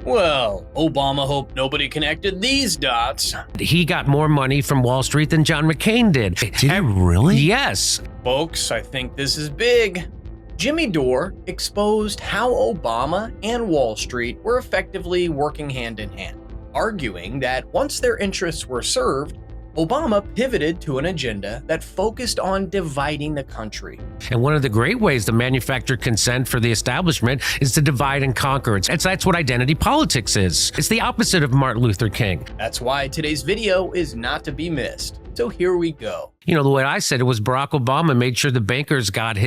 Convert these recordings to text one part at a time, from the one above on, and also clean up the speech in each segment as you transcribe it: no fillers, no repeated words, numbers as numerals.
Well, Obama hoped nobody connected these dots. He got more money from Wall Street than John McCain did. Did he really? Yes. Folks, I think this is big. Jimmy Dore exposed how Obama and Wall Street were effectively working hand in hand, arguing that once their interests were served, Obama pivoted to an agenda that focused on dividing the country. And one of the great ways to manufacture consent for the establishment is to divide and conquer. That's what identity politics is. It's the opposite of Martin Luther King. That's why today's video is not to be missed. So here we go. You know, the way I said it was Barack Obama made sure the bankers got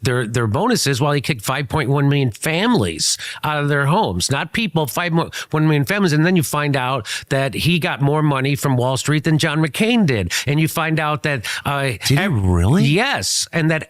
their bonuses while he kicked 5.1 million families out of their homes. Not people, 5.1 million families. And then you find out that he got more money from Wall Street than John McCain did. And you find out that... Did he really? Yes. And that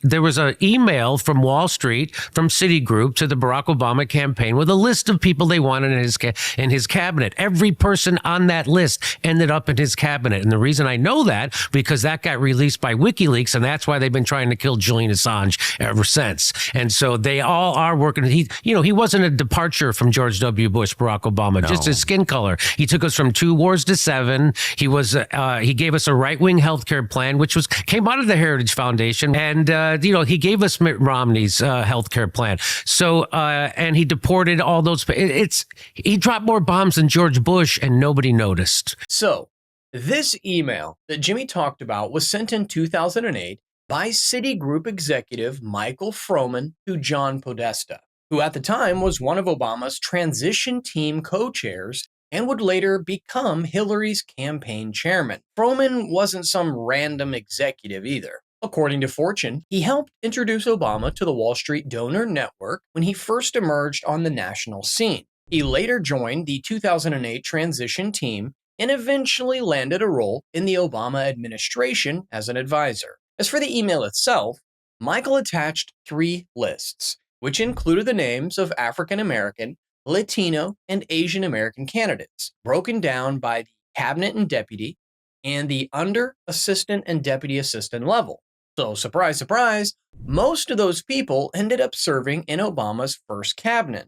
there was an email from Wall Street, from Citigroup to the Barack Obama campaign with a list of people they wanted in his cabinet. Every person on that list ended up in his cabinet. And the reason I know that, because that got released by WikiLeaks, and that's why they've been trying to kill Julian Assange ever since. And so they all are working. He wasn't a departure from George W. Bush, Barack Obama, just his skin color. He took us from 2 wars to 7. He gave us a right-wing healthcare plan, which came out of the Heritage Foundation, and he gave us Mitt Romney's healthcare plan. So and he deported all those. He dropped more bombs than George Bush, and nobody noticed. So, this email that Jimmy talked about was sent in 2008 by Citigroup executive Michael Froman to John Podesta, who at the time was one of Obama's transition team co-chairs and would later become Hillary's campaign chairman. Froman wasn't some random executive either. According to Fortune, he helped introduce Obama to the Wall Street donor network when he first emerged on the national scene. He later joined the 2008 transition team and eventually landed a role in the Obama administration as an advisor. As for the email itself, Michael attached 3 lists, which included the names of African American, Latino, and Asian American candidates, broken down by the cabinet and deputy and the under, assistant, and deputy assistant level. So, surprise, surprise, most of those people ended up serving in Obama's first cabinet,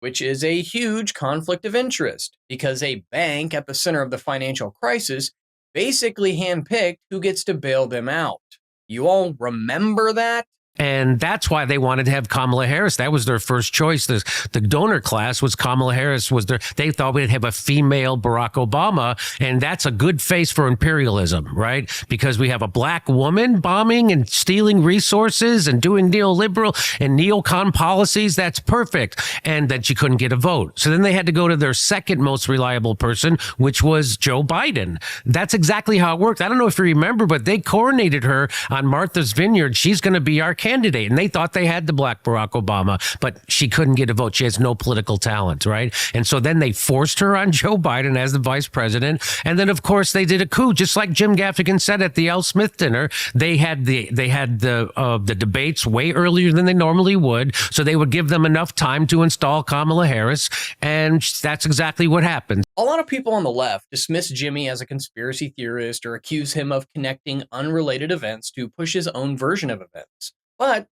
which is a huge conflict of interest because a bank at the center of the financial crisis basically handpicked who gets to bail them out. You all remember that? And that's why they wanted to have Kamala Harris. That was their first choice. The donor class was Kamala Harris. They thought we'd have a female Barack Obama. And that's a good face for imperialism, right? Because we have a black woman bombing and stealing resources and doing neoliberal and neocon policies. That's perfect. And then she couldn't get a vote. So then they had to go to their second most reliable person, which was Joe Biden. That's exactly how it worked. I don't know if you remember, but they coronated her on Martha's Vineyard. She's going to be our candidate. And they thought they had the black Barack Obama, but she couldn't get a vote. She has no political talent, right? And so then they forced her on Joe Biden as the vice president. And then, of course, they did a coup, just like Jim Gaffigan said at the L. Smith dinner. They had the debates way earlier than they normally would, so they would give them enough time to install Kamala Harris. And that's exactly what happened. A lot of people on the left dismiss Jimmy as a conspiracy theorist or accuse him of connecting unrelated events to push his own version of events. But,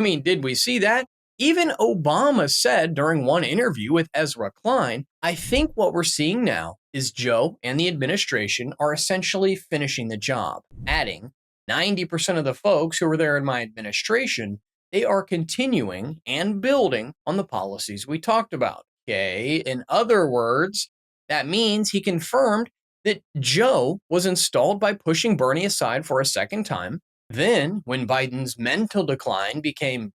did we see that? Even Obama said during one interview with Ezra Klein, I think what we're seeing now is Joe and the administration are essentially finishing the job, adding 90% of the folks who were there in my administration, they are continuing and building on the policies we talked about. Okay, in other words, that means he confirmed that Joe was installed by pushing Bernie aside for a second time. Then, when Biden's mental decline became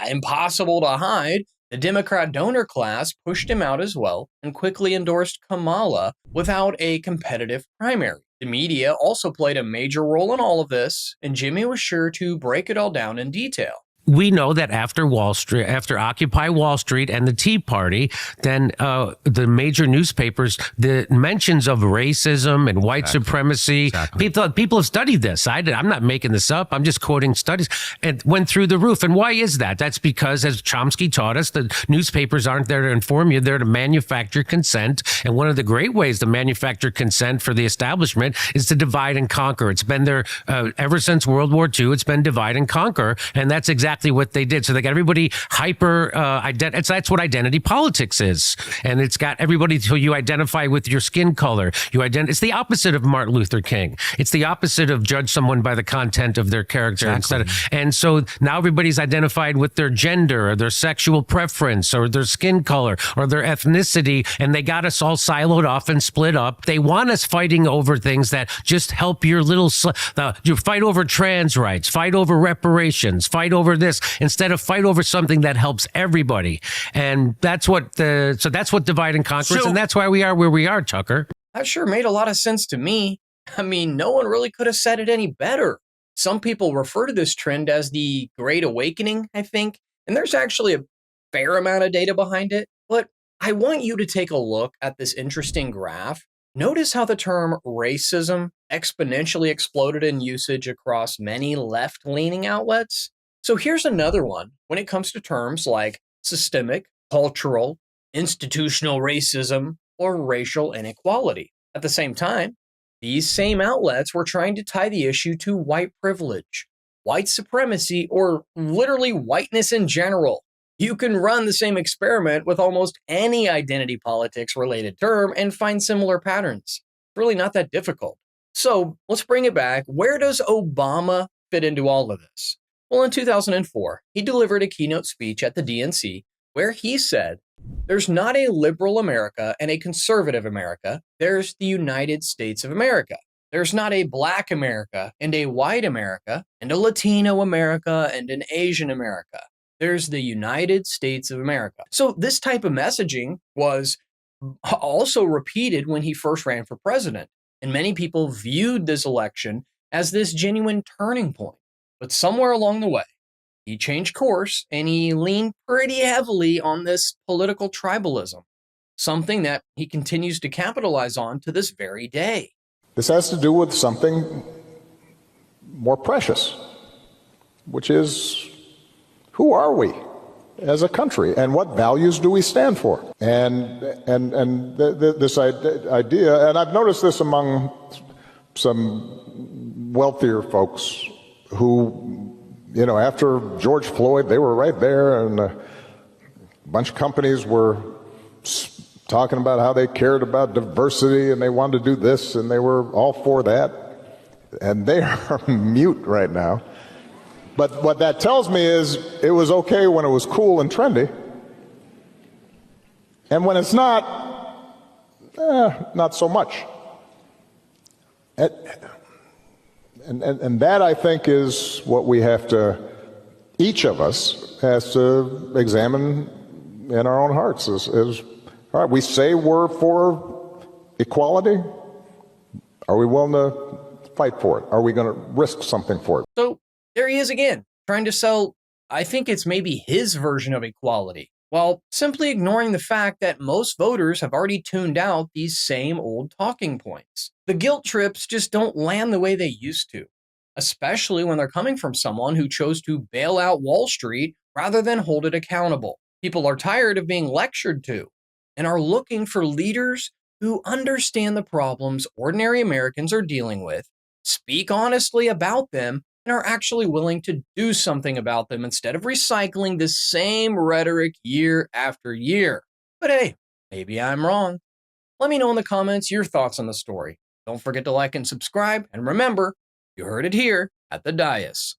impossible to hide, the Democrat donor class pushed him out as well and quickly endorsed Kamala without a competitive primary. The media also played a major role in all of this, and Jimmy was sure to break it all down in detail. We know that after Occupy Wall Street and the Tea Party, then the major newspapers, the mentions of racism and white supremacy, people have studied this. I'm not making this up. I'm just quoting studies, and went through the roof. And why is that? That's because, as Chomsky taught us, the newspapers aren't there to inform you. They're to manufacture consent. And one of the great ways to manufacture consent for the establishment is to divide and conquer. It's been there ever since World War II. It's been divide and conquer. And that's exactly exactly what they did. So they got everybody hyper, that's what identity politics is. And it's got everybody till you identify with your skin color. It's the opposite of Martin Luther King. It's the opposite of judge someone by the content of their character. Exactly. And so now everybody's identified with their gender or their sexual preference or their skin color or their ethnicity. And they got us all siloed off and split up. They want us fighting over things that just help your little, you fight over trans rights, fight over reparations, fight over this, instead of fight over something that helps everybody. And that's what divide and conquer is. And that's why we are where we are, Tucker. That sure made a lot of sense to me. I mean, no one really could have said it any better. Some people refer to this trend as the Great Awakening, I think, and there's actually a fair amount of data behind it. But I want you to take a look at this interesting graph. Notice how the term racism exponentially exploded in usage across many left-leaning outlets. So here's another one when it comes to terms like systemic, cultural, institutional racism, or racial inequality. At the same time, these same outlets were trying to tie the issue to white privilege, white supremacy, or literally whiteness in general. You can run the same experiment with almost any identity politics related term and find similar patterns. It's really not that difficult. So let's bring it back. Where does Obama fit into all of this? Well, in 2004, he delivered a keynote speech at the DNC where he said, "There's not a liberal America and a conservative America. There's the United States of America. There's not a Black America and a white America and a Latino America and an Asian America. There's the United States of America." So this type of messaging was also repeated when he first ran for president. And many people viewed this election as this genuine turning point. But somewhere along the way, he changed course and he leaned pretty heavily on this political tribalism, something that he continues to capitalize on to this very day. This has to do with something more precious, which is, who are we as a country and what values do we stand for? And this idea, and I've noticed this among some wealthier folks who, you know, after George Floyd, they were right there, and a bunch of companies were talking about how they cared about diversity and they wanted to do this and they were all for that. And they are mute right now. But what that tells me is it was okay when it was cool and trendy. And when it's not, not so much. And that, I think, is what we have to, each of us has to examine in our own hearts. Is all right, we say we're for equality. Are we willing to fight for it? Are we going to risk something for it? So there he is again, trying to sell, I think it's maybe his version of equality, while simply ignoring the fact that most voters have already tuned out these same old talking points. The guilt trips just don't land the way they used to, especially when they're coming from someone who chose to bail out Wall Street rather than hold it accountable. People are tired of being lectured to and are looking for leaders who understand the problems ordinary Americans are dealing with, speak honestly about them, and are actually willing to do something about them instead of recycling the same rhetoric year after year. But hey, maybe I'm wrong. Let me know in the comments your thoughts on the story. Don't forget to like and subscribe, and remember, you heard it here at the Dais.